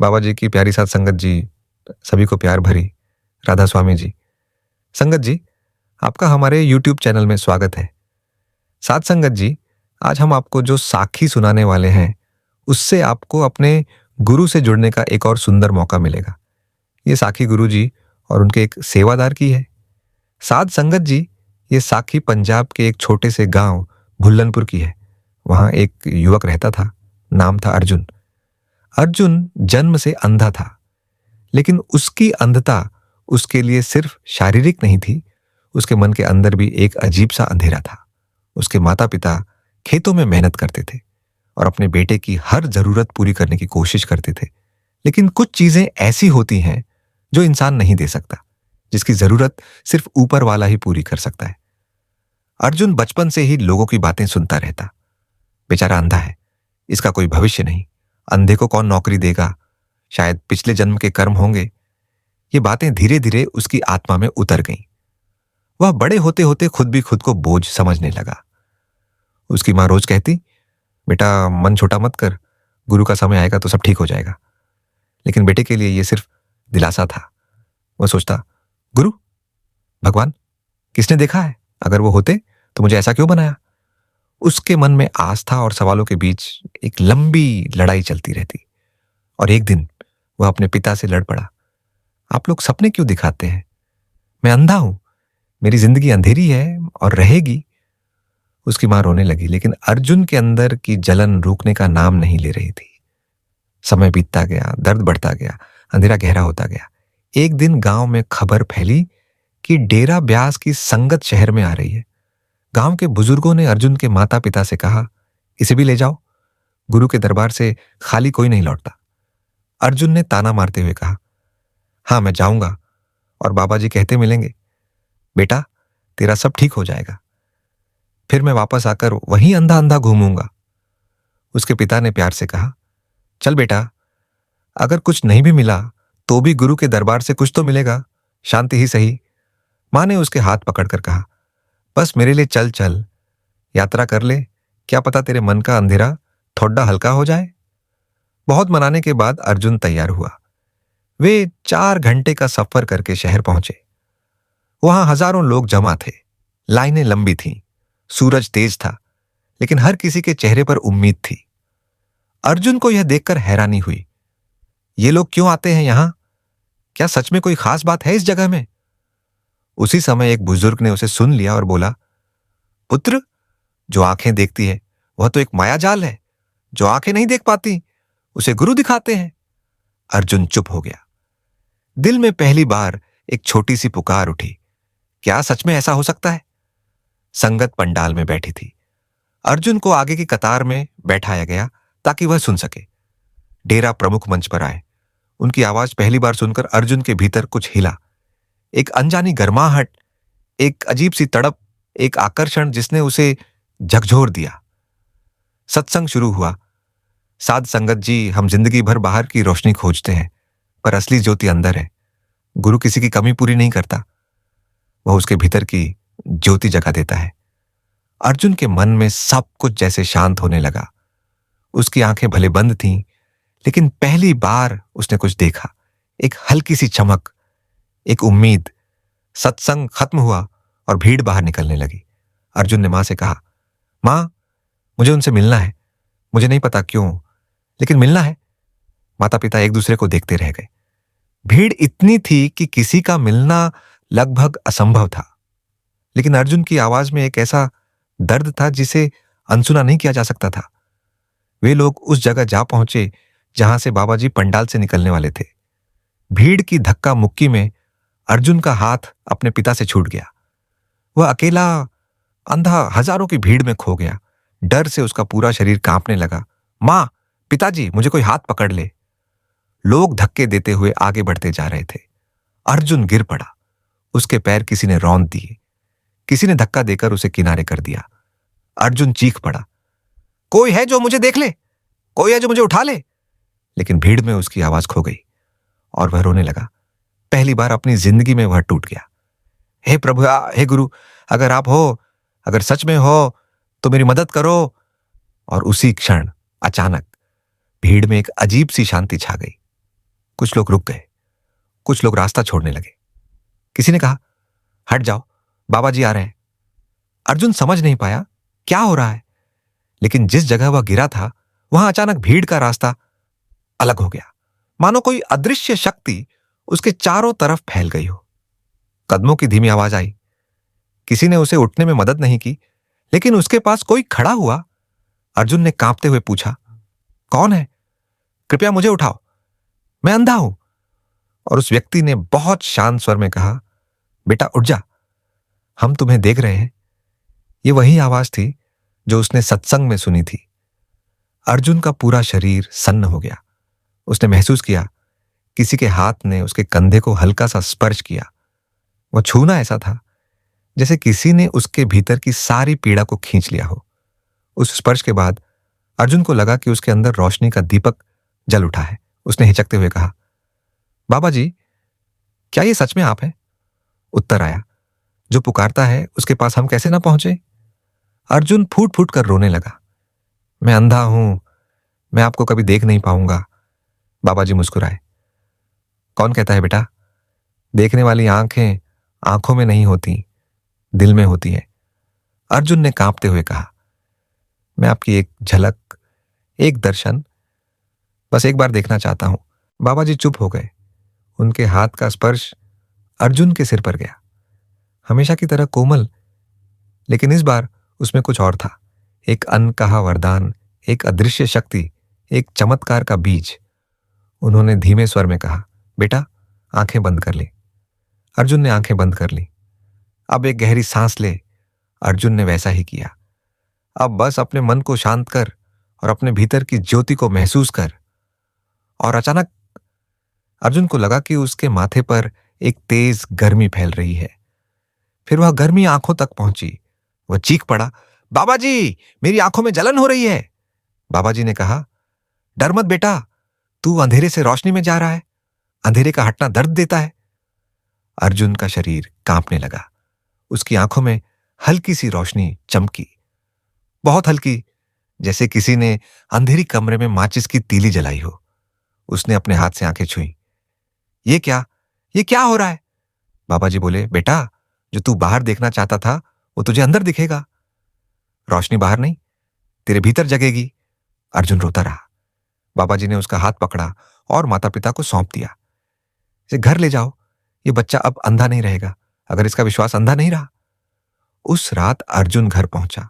बाबा जी की प्यारी साथ संगत जी, सभी को प्यार भरी राधा स्वामी जी। संगत जी, आपका हमारे यूट्यूब चैनल में स्वागत है। साथ संगत जी, आज हम आपको जो साखी सुनाने वाले हैं, उससे आपको अपने गुरु से जुड़ने का एक और सुंदर मौका मिलेगा। ये साखी गुरु जी और उनके एक सेवादार की है। साथ संगत जी, ये साखी पंजाब के एक छोटे से गांव भुल्लनपुर की है। वहां एक युवक रहता था, नाम था अर्जुन। अर्जुन जन्म से अंधा था, लेकिन उसकी अंधता उसके लिए सिर्फ शारीरिक नहीं थी, उसके मन के अंदर भी एक अजीब सा अंधेरा था। उसके माता पिता खेतों में मेहनत करते थे और अपने बेटे की हर जरूरत पूरी करने की कोशिश करते थे, लेकिन कुछ चीजें ऐसी होती हैं जो इंसान नहीं दे सकता, जिसकी जरूरत सिर्फ ऊपर वाला ही पूरी कर सकता है। अर्जुन बचपन से ही लोगों की बातें सुनता रहता। बेचारा अंधा है, इसका कोई भविष्य नहीं, अंधे को कौन नौकरी देगा, शायद पिछले जन्म के कर्म होंगे। ये बातें धीरे धीरे उसकी आत्मा में उतर गईं। वह बड़े होते होते खुद भी खुद को बोझ समझने लगा। उसकी माँ रोज कहती, बेटा मन छोटा मत कर, गुरु का समय आएगा तो सब ठीक हो जाएगा। लेकिन बेटे के लिए यह सिर्फ दिलासा था। वह सोचता, गुरु, भगवान, किसने देखा है? अगर वो होते तो मुझे ऐसा क्यों बनाया? उसके मन में आस्था और सवालों के बीच एक लंबी लड़ाई चलती रहती। और एक दिन वह अपने पिता से लड़ पड़ा। आप लोग सपने क्यों दिखाते हैं? मैं अंधा हूं, मेरी जिंदगी अंधेरी है और रहेगी। उसकी मां रोने लगी, लेकिन अर्जुन के अंदर की जलन रुकने का नाम नहीं ले रही थी। समय बीतता गया, दर्द बढ़ता गया, अंधेरा गहरा होता गया। एक दिन गांव में खबर फैली कि डेरा ब्यास की संगत शहर में आ रही है। गांव के बुजुर्गों ने अर्जुन के माता पिता से कहा, इसे भी ले जाओ, गुरु के दरबार से खाली कोई नहीं लौटता। अर्जुन ने ताना मारते हुए कहा, हाँ मैं जाऊंगा और बाबा जी कहते मिलेंगे, बेटा तेरा सब ठीक हो जाएगा, फिर मैं वापस आकर वहीं अंधा अंधा घूमूंगा। उसके पिता ने प्यार से कहा, चल बेटा, अगर कुछ नहीं भी मिला तो भी गुरु के दरबार से कुछ तो मिलेगा, शांति ही सही। मां ने उसके हाथ पकड़कर कहा, बस मेरे लिए चल चल, यात्रा कर ले, क्या पता तेरे मन का अंधेरा थोड़ा हल्का हो जाए। बहुत मनाने के बाद अर्जुन तैयार हुआ। वे 4 घंटे का सफर करके शहर पहुंचे। वहां हजारों लोग जमा थे, लाइनें लंबी थीं, सूरज तेज था, लेकिन हर किसी के चेहरे पर उम्मीद थी। अर्जुन को यह देखकर हैरानी हुई। ये लोग क्यों आते हैं यहां? क्या सच में कोई खास बात है इस जगह में? उसी समय एक बुजुर्ग ने उसे सुन लिया और बोला, पुत्र, जो आंखें देखती है वह तो एक मायाजाल है, जो आंखें नहीं देख पाती उसे गुरु दिखाते हैं। अर्जुन चुप हो गया। दिल में पहली बार एक छोटी सी पुकार उठी, क्या सच में ऐसा हो सकता है? संगत पंडाल में बैठी थी। अर्जुन को आगे की कतार में बैठाया गया ताकि वह सुन सके। डेरा प्रमुख मंच पर आए। उनकी आवाज पहली बार सुनकर अर्जुन के भीतर कुछ हिला। एक अनजानी गर्माहट, एक अजीब सी तड़प, एक आकर्षण जिसने उसे झकझोर दिया। सत्संग शुरू हुआ। साध संगत जी, हम जिंदगी भर बाहर की रोशनी खोजते हैं, पर असली ज्योति अंदर है। गुरु किसी की कमी पूरी नहीं करता, वह उसके भीतर की ज्योति जगा देता है। अर्जुन के मन में सब कुछ जैसे शांत होने लगा। उसकी आंखें भले बंद थीं, लेकिन पहली बार उसने कुछ देखा, एक हल्की सी चमक, एक उम्मीद। सत्संग खत्म हुआ और भीड़ बाहर निकलने लगी। अर्जुन ने मां से कहा, मां, मुझे उनसे मिलना है, मुझे नहीं पता क्यों, लेकिन मिलना है। माता पिता एक दूसरे को देखते रह गए। भीड़ इतनी थी कि किसी का मिलना लगभग असंभव था, लेकिन अर्जुन की आवाज में एक ऐसा दर्द था जिसे अनसुना नहीं किया जा सकता था। वे लोग उस जगह जा पहुंचे जहां से बाबा जी पंडाल से निकलने वाले थे। भीड़ की धक्का मुक्की में अर्जुन का हाथ अपने पिता से छूट गया। वह अकेला अंधा हजारों की भीड़ में खो गया। डर से उसका पूरा शरीर कांपने लगा। मां, पिताजी, मुझे कोई हाथ पकड़ ले। लोग धक्के देते हुए आगे बढ़ते जा रहे थे। अर्जुन गिर पड़ा। उसके पैर किसी ने रौंद दिए, किसी ने धक्का देकर उसे किनारे कर दिया। अर्जुन चीख पड़ा, कोई है जो मुझे देख ले, कोई है जो मुझे उठा ले। लेकिन भीड़ में उसकी आवाज खो गई और वह रोने लगा। पहली बार अपनी जिंदगी में वह टूट गया। हे प्रभु, हे गुरु, अगर आप हो, अगर सच में हो तो मेरी मदद करो। और उसी क्षण अचानक भीड़ में एक अजीब सी शांति छा गई। कुछ लोग रुक गए, कुछ लोग रास्ता छोड़ने लगे। किसी ने कहा, हट जाओ, बाबा जी आ रहे हैं। अर्जुन समझ नहीं पाया क्या हो रहा है, लेकिन जिस जगह वह गिरा था वहां अचानक भीड़ का रास्ता अलग हो गया, मानो कोई अदृश्य शक्ति उसके चारों तरफ फैल गई हो। कदमों की धीमी आवाज आई। किसी ने उसे उठने में मदद नहीं की, लेकिन उसके पास कोई खड़ा हुआ। अर्जुन ने कांपते हुए पूछा, कौन है? कृपया मुझे उठाओ, मैं अंधा हूं। और उस व्यक्ति ने बहुत शांत स्वर में कहा, बेटा उठ जा, हम तुम्हें देख रहे हैं। ये वही आवाज थी जो उसने सत्संग में सुनी थी। अर्जुन का पूरा शरीर सन्न हो गया। उसने महसूस किया किसी के हाथ ने उसके कंधे को हल्का सा स्पर्श किया। वह छूना ऐसा था जैसे किसी ने उसके भीतर की सारी पीड़ा को खींच लिया हो। उस स्पर्श के बाद अर्जुन को लगा कि उसके अंदर रोशनी का दीपक जल उठा है। उसने हिचकते हुए कहा, बाबा जी, क्या ये सच में आप हैं? उत्तर आया, जो पुकारता है उसके पास हम कैसे ना पहुंचे? अर्जुन फूट फूट कर रोने लगा। मैं अंधा हूं, मैं आपको कभी देख नहीं पाऊंगा। बाबा जी मुस्कुराए। कौन कहता है बेटा, देखने वाली आंखें आंखों में नहीं होती, दिल में होती है। अर्जुन ने कांपते हुए कहा, मैं आपकी एक झलक, एक दर्शन, बस एक बार देखना चाहता हूं। बाबा जी चुप हो गए। उनके हाथ का स्पर्श अर्जुन के सिर पर गया, हमेशा की तरह कोमल, लेकिन इस बार उसमें कुछ और था। एक अनकहा वरदान, एक अदृश्य शक्ति, एक चमत्कार का बीज। उन्होंने धीमे स्वर में कहा, बेटा आंखें बंद कर ले। अर्जुन ने आंखें बंद कर ली। अब एक गहरी सांस ले। अर्जुन ने वैसा ही किया। अब बस अपने मन को शांत कर और अपने भीतर की ज्योति को महसूस कर। और अचानक अर्जुन को लगा कि उसके माथे पर एक तेज गर्मी फैल रही है। फिर वह गर्मी आंखों तक पहुंची। वह चीख पड़ा, बाबा जी, मेरी आंखों में जलन हो रही है। बाबा जी ने कहा, डर मत बेटा, तू अंधेरे से रोशनी में जा रहा है। अंधेरे का हटना दर्द देता है। अर्जुन का शरीर कांपने लगा। उसकी आंखों में हल्की सी रोशनी चमकी, बहुत हल्की, जैसे किसी ने अंधेरी कमरे में माचिस की तीली जलाई हो। उसने अपने हाथ से आंखें छुई। ये क्या हो रहा है? बाबा जी बोले, बेटा, जो तू बाहर देखना चाहता था वो तुझे अंदर दिखेगा। रोशनी बाहर नहीं, तेरे भीतर जगेगी। अर्जुन रोता रहा। बाबा जी ने उसका हाथ पकड़ा और माता पिता को सौंप दिया। इसे घर ले जाओ, ये बच्चा अब अंधा नहीं रहेगा, अगर इसका विश्वास अंधा नहीं रहा। उस रात अर्जुन घर पहुंचा।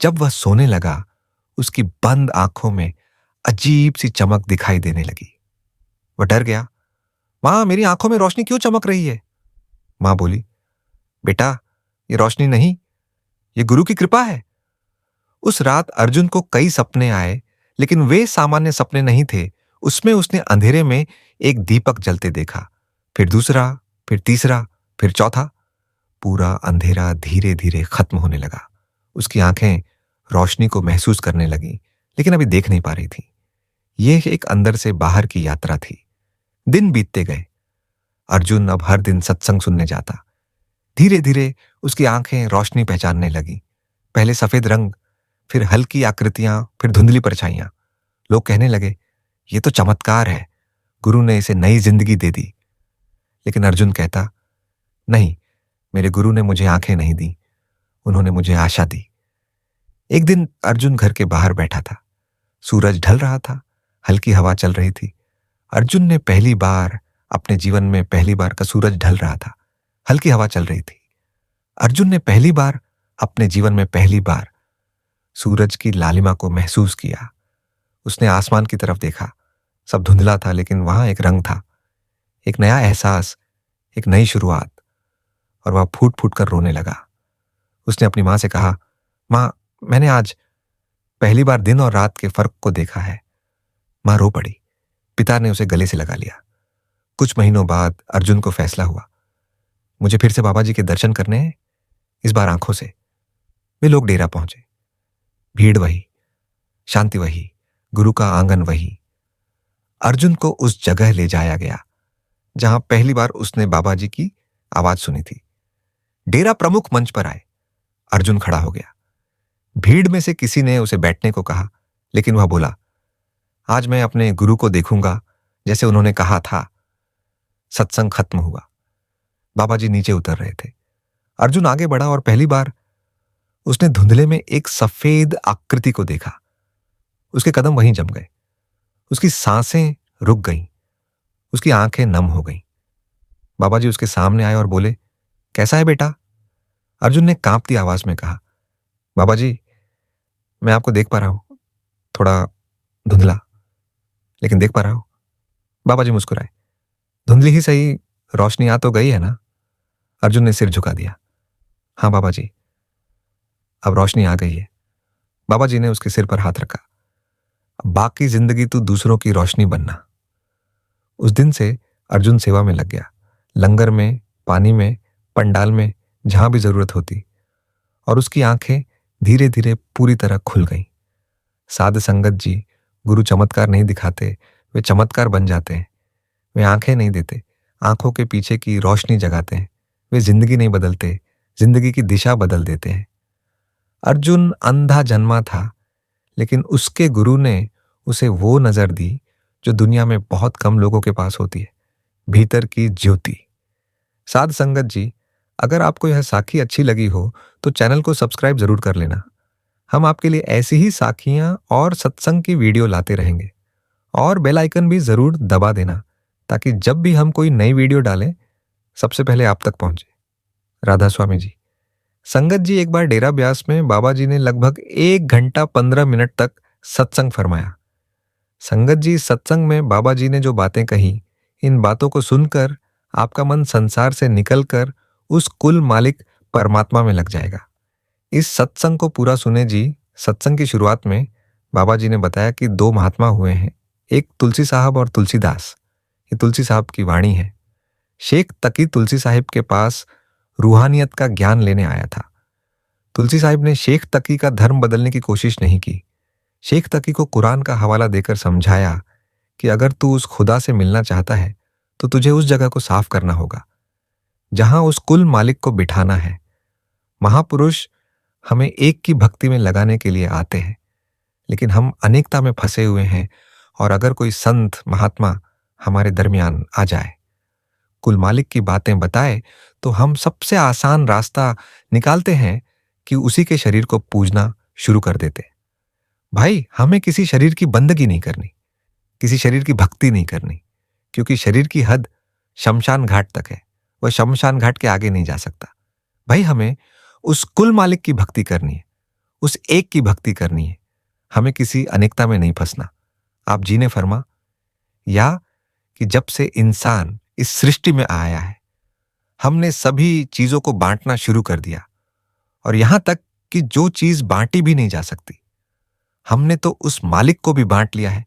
जब वह सोने लगा, उसकी बंद आंखों में अजीब सी चमक दिखाई देने लगी। वह डर गया। मां, मेरी आंखों में रोशनी क्यों चमक रही है? मां बोली, बेटा, ये रोशनी नहीं, ये गुरु की कृपा है। उस रात अर्जुन को कई सपने आए, लेकिन वे सामान्य सपने नहीं थे। उसमें उसने अंधेरे में एक दीपक जलते देखा, फिर दूसरा, फिर तीसरा, फिर चौथा। पूरा अंधेरा धीरे धीरे खत्म होने लगा। उसकी आंखें रोशनी को महसूस करने लगीं, लेकिन अभी देख नहीं पा रही थी। यह एक अंदर से बाहर की यात्रा थी। दिन बीतते गए। अर्जुन अब हर दिन सत्संग सुनने जाता। धीरे धीरे उसकी आंखें रोशनी पहचानने लगी। पहले सफेद रंग, फिर हल्की आकृतियां, फिर धुंधली परछाइयां। लोग कहने लगे, ये तो चमत्कार है, गुरु ने इसे नई जिंदगी दे दी। लेकिन अर्जुन कहता, नहीं, मेरे गुरु ने मुझे आंखें नहीं दी, उन्होंने मुझे आशा दी। एक दिन अर्जुन घर के बाहर बैठा था। सूरज ढल रहा था, हल्की हवा चल रही थी। अर्जुन ने पहली बार अपने जीवन में पहली बार का सूरज ढल रहा था, हल्की हवा चल रही थी। अर्जुन ने पहली बार अपने जीवन में पहली बार सूरज की लालिमा को महसूस किया। उसने आसमान की तरफ देखा। सब धुंधला था, लेकिन वहां एक रंग था, एक नया एहसास, एक नई शुरुआत। और वह फूट फूट कर रोने लगा। उसने अपनी मां से कहा, मां, मैंने आज पहली बार दिन और रात के फर्क को देखा है। मां रो पड़ी। पिता ने उसे गले से लगा लिया। कुछ महीनों बाद अर्जुन को फैसला हुआ, मुझे फिर से बाबा जी के दर्शन करने हैं, इस बार आंखों से। वे लोग डेरा पहुंचे। भीड़ वही, शांति वही, गुरु का आंगन वही। अर्जुन को उस जगह ले जाया गया जहां पहली बार उसने बाबा जी की आवाज सुनी थी। डेरा प्रमुख मंच पर आए। अर्जुन खड़ा हो गया। भीड़ में से किसी ने उसे बैठने को कहा, लेकिन वह बोला, आज मैं अपने गुरु को देखूंगा जैसे उन्होंने कहा था। सत्संग खत्म हुआ। बाबा जी नीचे उतर रहे थे। अर्जुन आगे बढ़ा और पहली बार उसने धुंधले में एक सफेद आकृति को देखा। उसके कदम वहीं जम गए। उसकी सांसें रुक गईं। उसकी आंखें नम हो गईं। बाबा जी उसके सामने आए और बोले, कैसा है बेटा? अर्जुन ने कांपती आवाज में कहा, बाबा जी, मैं आपको देख पा रहा हूं, थोड़ा धुंधला, लेकिन देख पा रहा हूं। बाबा जी मुस्कुराए। धुंधली ही सही, रोशनी आ तो गई है ना? अर्जुन ने सिर झुका दिया। हाँ बाबा जी, अब रोशनी आ गई है। बाबा जी ने उसके सिर पर हाथ रखा। अब बाकी जिंदगी तू दूसरों की रोशनी बनना। उस दिन से अर्जुन सेवा में लग गया। लंगर में, पानी में, पंडाल में, जहां भी जरूरत होती। और उसकी आंखें धीरे धीरे पूरी तरह खुल गईं। साध संगत जी, गुरु चमत्कार नहीं दिखाते, वे चमत्कार बन जाते हैं। वे आंखें नहीं देते, आंखों के पीछे की रोशनी जगाते हैं। वे जिंदगी नहीं बदलते, जिंदगी की दिशा बदल देते हैं। अर्जुन अंधा जन्मा था, लेकिन उसके गुरु ने उसे वो नजर दी जो दुनिया में बहुत कम लोगों के पास होती है, भीतर की ज्योति। साध संगत जी, अगर आपको यह साखी अच्छी लगी हो तो चैनल को सब्सक्राइब जरूर कर लेना। हम आपके लिए ऐसी ही साखियां और सत्संग की वीडियो लाते रहेंगे। और बेल आइकन भी जरूर दबा देना, ताकि जब भी हम कोई नई वीडियो डालें सबसे पहले आप तक पहुंचे। राधा स्वामी जी। संगत जी, एक बार डेरा ब्यास में बाबा जी ने लगभग 1 घंटा 15 मिनट तक सत्संग फरमाया। संगत जी, सत्संग में बाबा जी ने जो बातें कही, इन बातों को सुनकर आपका मन संसार से निकलकर उस कुल मालिक परमात्मा में लग जाएगा। इस सत्संग को पूरा सुने जी। सत्संग की शुरुआत में बाबा जी ने बताया कि 2 महात्मा हुए हैं, एक तुलसी साहब और तुलसीदास। ये तुलसी साहब की वाणी है। शेख तकी तुलसी साहिब के पास रूहानियत का ज्ञान लेने आया था। तुलसी साहिब ने शेख तकी का धर्म बदलने की कोशिश नहीं की। शेख तकी को कुरान का हवाला देकर समझाया कि अगर तू उस खुदा से मिलना चाहता है तो तुझे उस जगह को साफ करना होगा जहां उस कुल मालिक को बिठाना है। महापुरुष हमें एक की भक्ति में लगाने के लिए आते हैं, लेकिन हम अनेकता में फंसे हुए हैं। और अगर कोई संत महात्मा हमारे दरमियान आ जाए, कुल मालिक की बातें बताए, तो हम सबसे आसान रास्ता निकालते हैं कि उसी के शरीर को पूजना शुरू कर देते हैं। भाई, हमें किसी शरीर की बंदगी नहीं करनी, किसी शरीर की भक्ति नहीं करनी, क्योंकि शरीर की हद शमशान घाट तक है। वह शमशान घाट के आगे नहीं जा सकता। भाई, हमें उस कुल मालिक की भक्ति करनी है, उस एक की भक्ति करनी है। हमें किसी अनेकता में नहीं फंसना। आप जी ने फरमा, या कि जब से इंसान इस सृष्टि में आया है, हमने सभी चीजों को बांटना शुरू कर दिया, और यहां तक कि जो चीज बांटी भी नहीं जा सकती, हमने तो उस मालिक को भी बांट लिया है।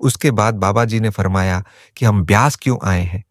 उसके बाद बाबा जी ने फरमाया कि हम ब्यास क्यों आए हैं,